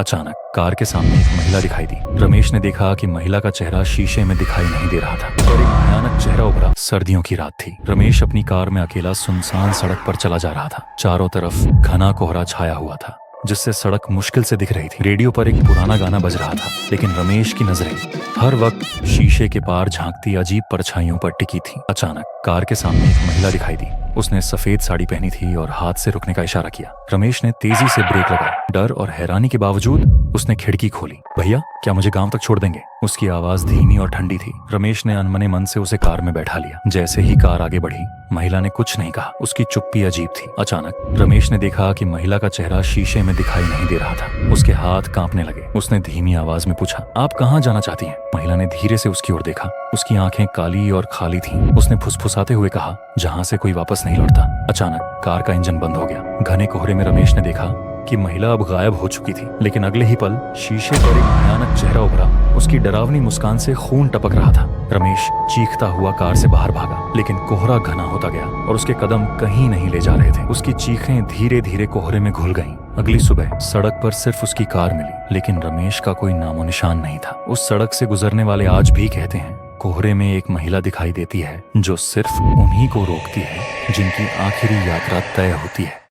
अचानक कार के सामने एक महिला दिखाई दी। रमेश ने देखा कि महिला का चेहरा शीशे में दिखाई नहीं दे रहा था और एक भयानक चेहरा उभरा। सर्दियों की रात थी। रमेश अपनी कार में अकेला सुनसान सड़क पर चला जा रहा था। चारों तरफ घना कोहरा छाया हुआ था जिससे सड़क मुश्किल से दिख रही थी। रेडियो पर एक पुराना गाना बज रहा था, लेकिन रमेश की नजरें हर वक्त शीशे के पार झांकती अजीब परछाइयों पर टिकी थी। अचानक कार के सामने एक महिला दिखाई दी। उसने सफेद साड़ी पहनी थी और हाथ से रुकने का इशारा किया। रमेश ने तेजी से ब्रेक लगाया। डर और हैरानी के बावजूद उसने खिड़की खोली। भैया, क्या मुझे गांव तक छोड़ देंगे? उसकी आवाज धीमी और ठंडी थी। रमेश ने अनमने मन से उसे कार में बैठा लिया। जैसे ही कार आगे बढ़ी, महिला ने कुछ नहीं कहा। उसकी चुप्पी अजीब थी। अचानक रमेश ने देखा कि महिला का चेहरा शीशे में दिखाई नहीं दे रहा था। उसके हाथ कांपने लगे। उसने धीमी आवाज में पूछा, आप कहाँ जाना चाहती हैं? महिला ने धीरे से उसकी ओर देखा। उसकी आंखें काली और खाली थीं। उसने फुसफुसाते हुए कहा, जहां से कोई वापस नहीं लौटता। अचानक कार का इंजन बंद हो गया। घने कोहरे में रमेश ने देखा कि महिला अब गायब हो चुकी थी, लेकिन अगले ही पल शीशे पर एक भयानक चेहरा उभरा। उसकी डरावनी मुस्कान से खून टपक रहा था। रमेश चीखता हुआ कार से बाहर भागा, लेकिन कोहरा घना होता गया और उसके कदम कहीं नहीं ले जा रहे थे। उसकी चीखें धीरे धीरे कोहरे में घुल गईं। अगली सुबह सड़क पर सिर्फ उसकी कार मिली, लेकिन रमेश का कोई नामो निशान नहीं था। उस सड़क से गुजरने वाले आज भी कहते हैं, कोहरे में एक महिला दिखाई देती है जो सिर्फ उन्हीं को रोकती है जिनकी आखिरी यात्रा तय होती है।